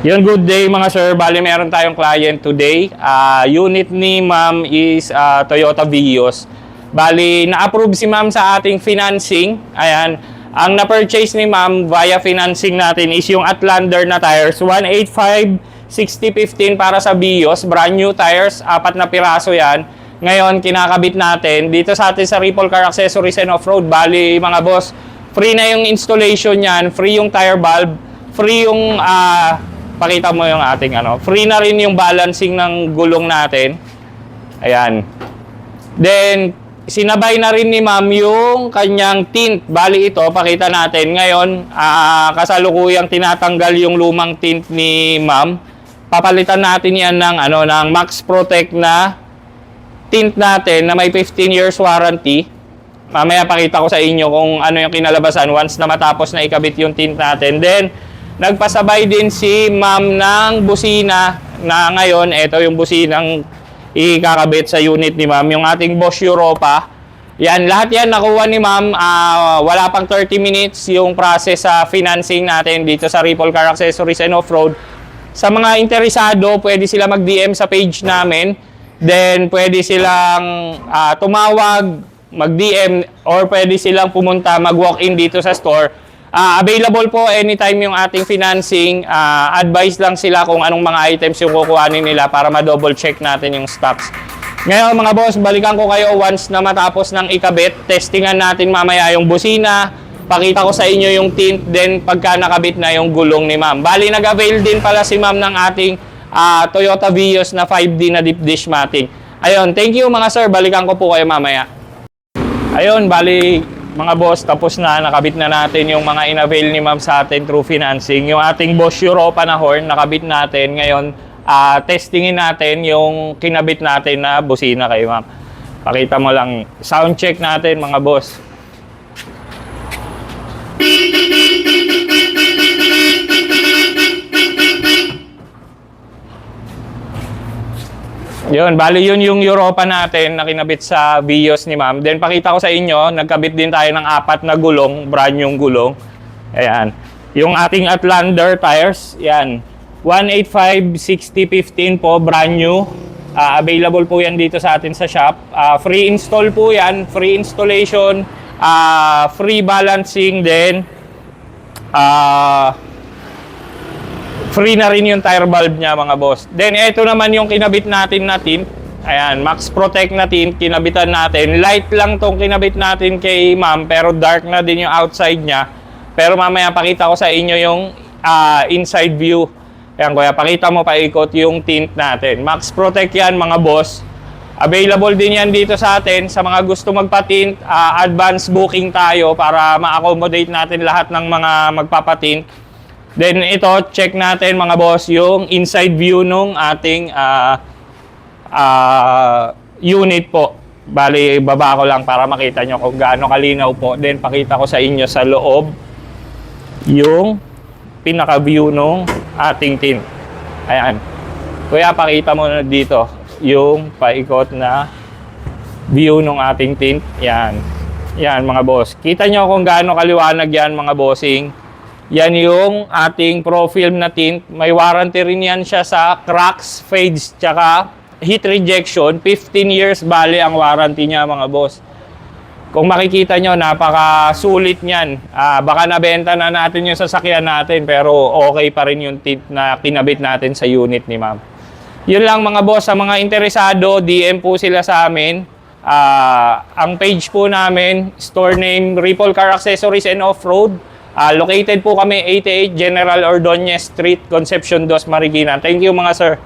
Yun, good day mga sir. Bali, meron tayong client today. Unit ni ma'am is Toyota Vios. Bali, na-approve si ma'am sa ating financing. Ayan. Ang na-purchase ni ma'am via financing natin is yung Outlander na tires. 185 6015 para sa Vios. Brand new tires. 4 na piraso yan. Ngayon, kinakabit natin dito sa atin sa Ripple Car Accessories and Off-Road. Bali, mga boss, free na yung installation yan. Free yung tire valve. Free yung... pakita mo yung ating free na rin yung balancing ng gulong natin. Ayan. Then, sinabay na rin ni ma'am yung kanyang tint. Bali ito, pakita natin. Ngayon, kasalukuyang tinatanggal yung lumang tint ni ma'am. Papalitan natin yan ng, ng Max Protect na tint natin na may 15 years warranty. Mamaya pakita ko sa inyo kung ano yung kinalabasan once na matapos na ikabit yung tint natin. Then, nagpasabay din si ma'am ng busina na ngayon, ito yung businang ikakabit sa unit ni ma'am, yung ating Bosch Europa. Yan, lahat yan nakuha ni ma'am. Wala pang 30 minutes yung process sa financing natin dito sa Ripple Car Accessories and Off-Road. Sa mga interesado, pwede sila mag-DM sa page namin. Then, pwede silang tumawag, mag-DM, or pwede silang pumunta, mag-walk-in dito sa store. Available po anytime yung ating financing. Advise lang sila kung anong mga items yung kukuhanin nila para ma-double check natin yung stocks. Ngayon mga boss, balikan ko kayo once na matapos ng ikabit. Testingan natin mamaya yung busina. Pakita ko sa inyo yung tint. Then pagka nakabit na yung gulong ni ma'am. Bali, nag-avail din pala si ma'am ng ating Toyota Vios na 5D na deep dish mating. Ayun, thank you mga sir. Balikan ko po kayo mamaya. Ayun, bali... Mga boss, tapos na, nakabit na natin yung mga in-avail ni ma'am sa atin through financing. Yung ating Bosch Europa na horn, nakabit natin. Ngayon, testingin natin yung kinabit natin na busina kay ma'am. Pakita mo lang, sound check natin mga boss. Yun, bali yun yung Europa natin na kinabit sa Vios ni ma'am. Then pakita ko sa inyo, nagkabit din tayo ng 4 na gulong, brand new gulong. Ayan. Yung ating Outlander tires, yan. 185 6015 po, brand new. Available po yan dito sa atin sa shop. Free install po yan, free installation, free balancing din. Free na rin yung tire valve niya mga boss. Then ito naman yung kinabit natin na tint. Ayan, Max Protect na tint, kinabitan natin. Light lang tong kinabit natin kay ma'am, pero dark na din yung outside niya. Pero mamaya pakita ko sa inyo yung inside view. Ayan kuya, pakita mo paikot yung tint natin. Max Protect yan mga boss. Available din yan dito sa atin. Sa mga gusto magpatint, advance booking tayo para ma-accommodate natin lahat ng mga magpapatint. Then ito, check natin mga boss yung inside view nung ating unit po. Bali, baba ko lang para makita nyo kung gaano kalinaw po. Then pakita ko sa inyo sa loob yung pinaka-view nung ating tint. Ayan. Kuya, pakita mo na dito yung paikot na view nung ating tint. Yan. Yan mga boss. Kita nyo kung gaano kaliwanag yan mga bossing. Yan yung ating Pro-Film na tint. May warranty rin yan siya sa cracks, fades, tsaka heat rejection. 15 years bali ang warranty niya mga boss. Kung makikita nyo, napakasulit niyan. Baka nabenta na natin yung sasakyan natin, pero okay pa rin yung tint na kinabit natin sa unit ni ma'am. Yun lang mga boss. Sa mga interesado, DM po sila sa amin. Ang page po namin, store name Ripple Car Accessories and Off-Road. Located po kami 88 General Ordonez Street, Concepcion 2, Marikina. Thank you mga sir.